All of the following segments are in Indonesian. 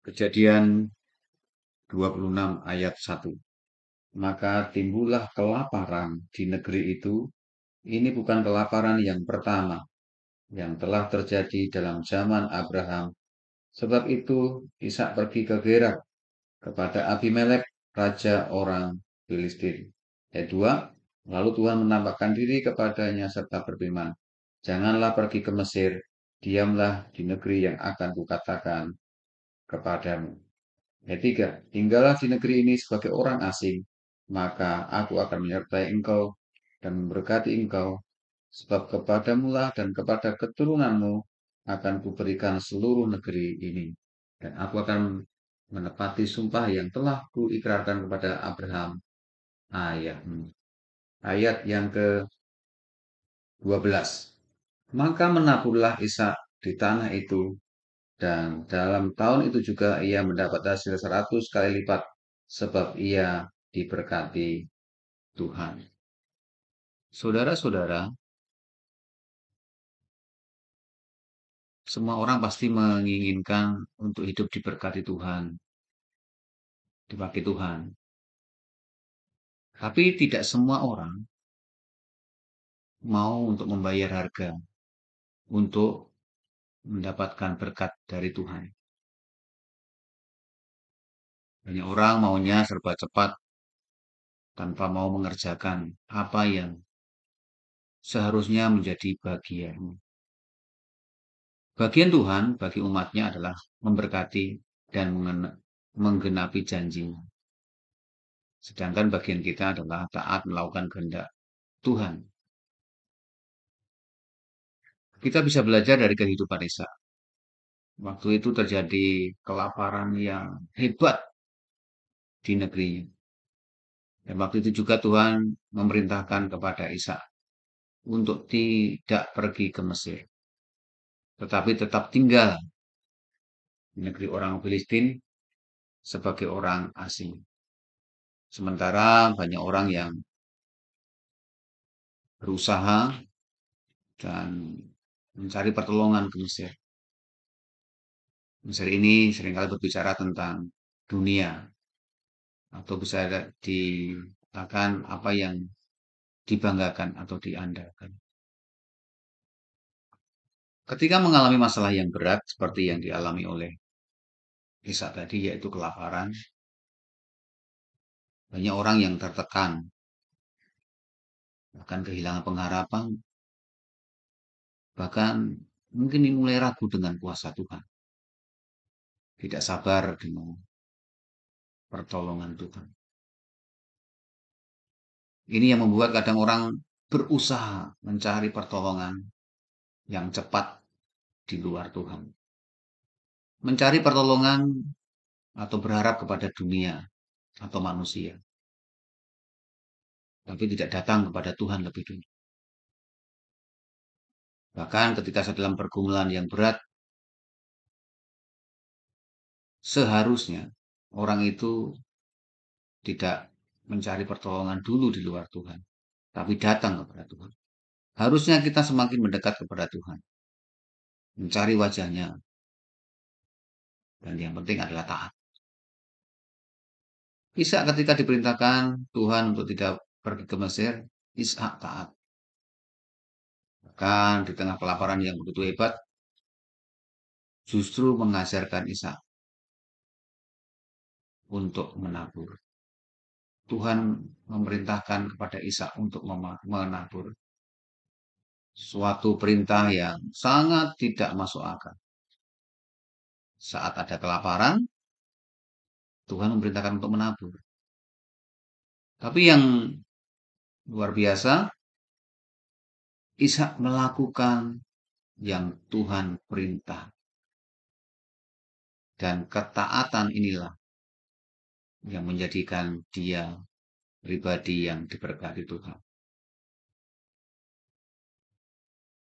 Kejadian 26 ayat 1. Maka timbullah kelaparan di negeri itu. Ini bukan kelaparan yang pertama yang telah terjadi dalam zaman Abraham. Sebab itu Ishak pergi ke Gerar kepada Abimelek, raja orang Filistin. Ayat 2. Lalu Tuhan menampakkan diri kepadanya serta berfirman, janganlah pergi ke Mesir, diamlah di negeri yang akan kukatakan kepadamu. Ayat 3. Tinggallah di negeri ini sebagai orang asing, maka aku akan menyertai engkau dan memberkati engkau, sebab kepadamulah dan kepada keturunanmu akan kuberikan seluruh negeri ini. Dan aku akan menepati sumpah yang telah kuikrarkan kepada Abraham ayahmu. Ayat yang ke-12. Maka menaburlah Ishak di tanah itu, dan dalam tahun itu juga ia mendapat hasil 100 kali lipat, sebab ia diberkati Tuhan. Saudara-saudara, semua orang pasti menginginkan untuk hidup diberkati Tuhan, dipakai Tuhan. Tapi tidak semua orang mau untuk membayar harga untuk mendapatkan berkat dari Tuhan. Banyak orang maunya serba cepat tanpa mau mengerjakan apa yang seharusnya menjadi bagian. Bagian Tuhan bagi umatnya adalah memberkati dan menggenapi janjinya. Sedangkan bagian kita adalah taat melakukan kehendak Tuhan. Kita bisa belajar dari kehidupan Ishak. Waktu itu terjadi kelaparan yang hebat di negerinya. Dan waktu itu juga Tuhan memerintahkan kepada Ishak untuk tidak pergi ke Mesir, tetapi tetap tinggal di negeri orang Filistin sebagai orang asing. Sementara banyak orang yang berusaha dan mencari pertolongan ke Mesir. Mesir ini seringkali berbicara tentang dunia, atau bisa dikatakan apa yang dibanggakan atau diandalkan. Ketika mengalami masalah yang berat seperti yang dialami oleh Ishak tadi, yaitu kelaparan, banyak orang yang tertekan, bahkan kehilangan pengharapan, bahkan mungkin mulai ragu dengan kuasa Tuhan, tidak sabar dengan pertolongan Tuhan. Ini yang membuat kadang orang berusaha mencari pertolongan yang cepat di luar Tuhan. Mencari pertolongan atau berharap kepada dunia atau manusia, tapi tidak datang kepada Tuhan lebih dulu. Bahkan ketika dalam pergumulan yang berat, seharusnya orang itu tidak mencari pertolongan dulu di luar Tuhan, tapi datang kepada Tuhan. Harusnya kita semakin mendekat kepada Tuhan, mencari wajahnya, dan yang penting adalah taat. Ishak ketika diperintahkan Tuhan untuk tidak pergi ke Mesir, Ishak taat. Bahkan di tengah kelaparan yang begitu hebat, justru mengajarkan Ishak untuk menabur. Tuhan memerintahkan kepada Ishak untuk menabur. Suatu perintah yang sangat tidak masuk akal. Saat ada kelaparan, Tuhan memerintahkan untuk menabur. Tapi yang luar biasa, Ishak melakukan yang Tuhan perintah. Dan ketaatan inilah yang menjadikan dia pribadi yang diberkati Tuhan.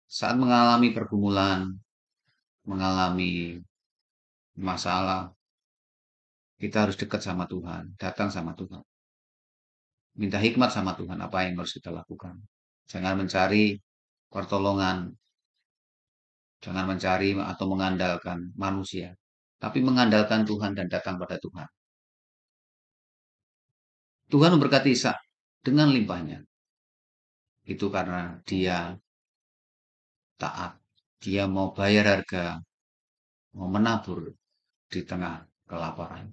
Saat mengalami pergumulan, mengalami masalah, kita harus dekat sama Tuhan, datang sama Tuhan. Minta hikmat sama Tuhan apa yang harus kita lakukan. Jangan mencari pertolongan, jangan mencari atau mengandalkan manusia, tapi mengandalkan Tuhan dan datang pada Tuhan. Tuhan memberkati Ishak dengan limpahnya. Itu karena dia taat. Dia mau bayar harga, mau menabur di tengah kelaparan.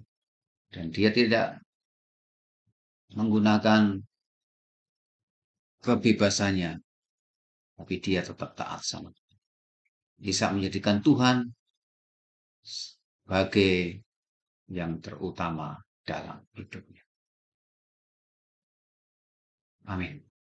Dan dia tidak menggunakan kebebasannya, tapi dia tetap taat sama Tuhan. Ishak menjadikan Tuhan sebagai yang terutama dalam hidupnya. Amin.